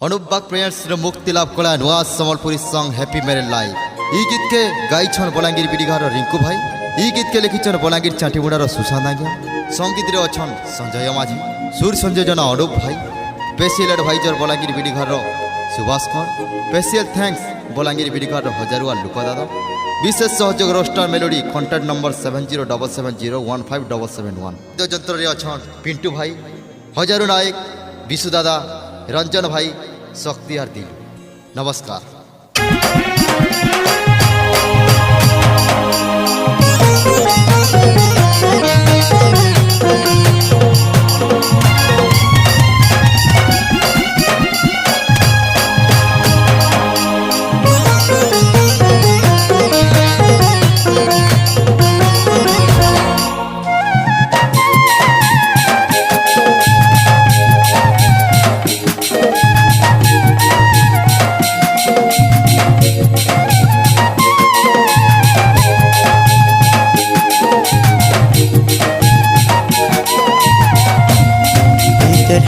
अनुबाग prayers मुक्ति लाभ कला नुआ Sambalpuri song happy married life. ई गीत के गायछन बलांगीर बिडिघर रिंकू भाई। ई गीत के लिखिछन बलांगीर चाटीमुडार सुशांत आज्ञा। संगीत रे अछन संजय माझी, सुर संयोजन अनुप भाई, स्पेशल एडवाइजर बलांगीर बिडिघर सुभाष कौर। स्पेशल थैंक्स बलांगीर बिडिघर हजारुआ लुका दादा। विशेष सहयोग रोस्टर मेलोडी कॉन्टैक्ट नंबर 7077015771। यंत्र रे अछन पिंटू भाई, हजारू नायक, विशु दादा, रंजन भाई, शक्तियार दिल। नमस्कार।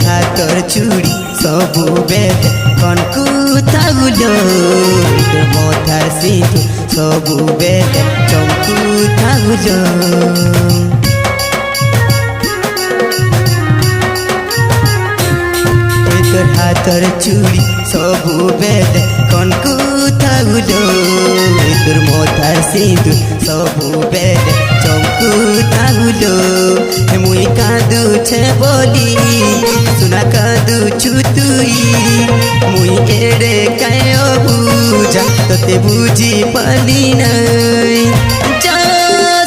हाथर चूड़ी सबु बेद कनकु थागुलो मथार सिंधु सबु बेद चमकु थागुलो हाथर चूड़ी सबु बेद कनकु थागुलो मथार सिंधु सबु बेद चमकु थागुलो मुई कादु छे बोली सुना कादु छुतुई मुई एड़े कायो बुझा तते बुझी पाली नहीं जा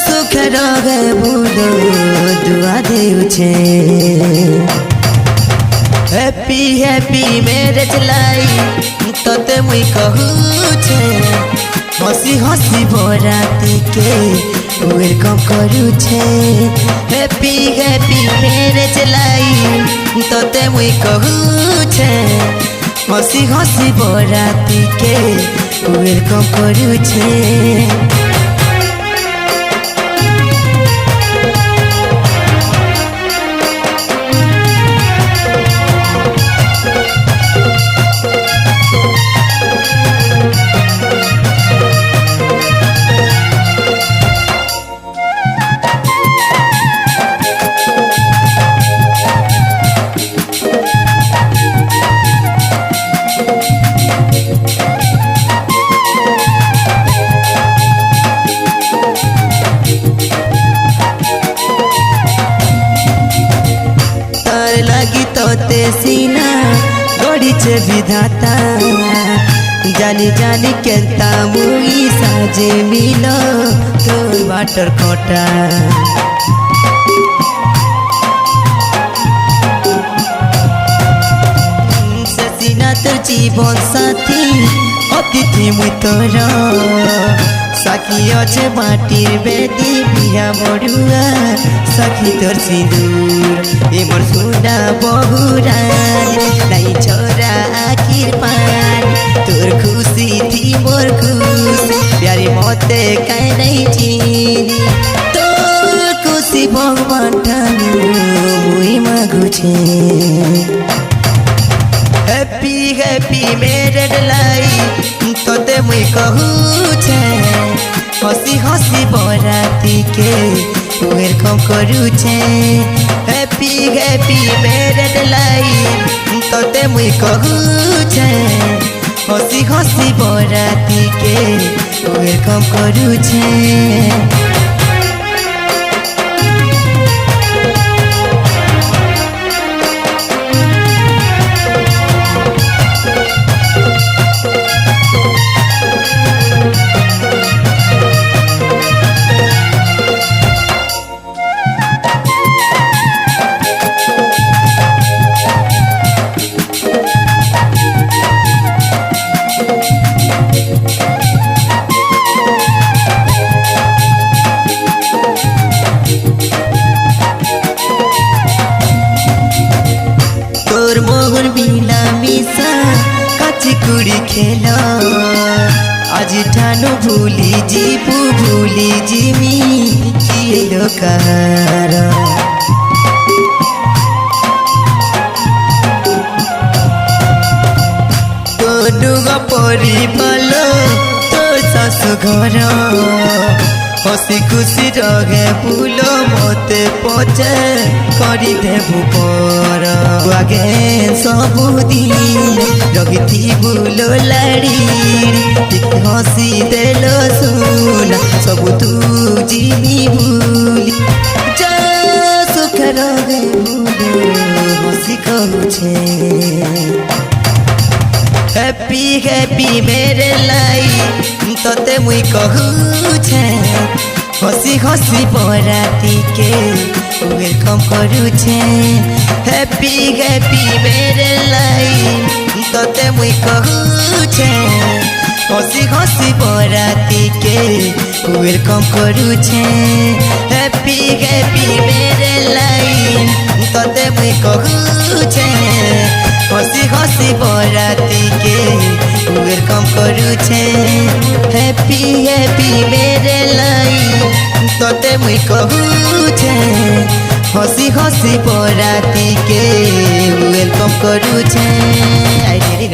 सुख रहे बोलो दुआ देउछे हैप्पी हैप्पी मैरिज लाइफ तते मुई कहूछे हसी हसी बराती के वेलकम करूछे हैप्पी हैप्पी मैरिज लाइफ तते मुई कहूछे हसी हसी बराती के वेलकम करूछे। तोते सीना गड़ीचे विधाता जानी जानी केंता मुई साजे मिलो तोर बाटर खोटा से सीना तोर जीवन साथी अतिथि मुई तोर साखी अच्छे माटिर बेदी बिया मरुआ साखी तोर सिंदूर ए मोर सुना बहुरान नहीं छोरा आखिर पान तोर खुशी थी मोर खुश प्यारी मोते काई नहीं चीनी तोर खुशी भगवान ठानु मुई मागुछे हैप्पी हैप्पी मैरिड लाइफ तोते मुई कहूछे हसी हसी बराती के वेलकम करूछे हैप्पी हैप्पी मैरिड लाइफ तोते मुई कहूछे हसी हसी बराती के वेलकम करूछे। कुड़ी खेला आज ठानो भूली जीपू भूली जिमी किए लोकारा लड्डू परी भल तो शाशु घर हसी खुशी रहे फूल मते पचे करी देबू पर आगे सबुदिन रही बुलो लाड़ी हसी देल सुन सब तू जीवी भूली जा सुख रहे हसी कहूछे हैप्पी हैप्पी मेरे लाई तोते मुई कहूछे हसी हसी बराती के वेलकम करूछे हैप्पी हैप्पी मेरे लाई तोते मुई कहूछे हसी हसी बराती के वेलकम करूछे हैप्पी हैप्पी मेरे लाई तोते मुई कहूछे हसी हसी बराती के वेलकम करूछे हैप्पी हैप्पी मेरे लाई तोते मुई कहूछे हसी हसी बराती के वेलकम करूछे आई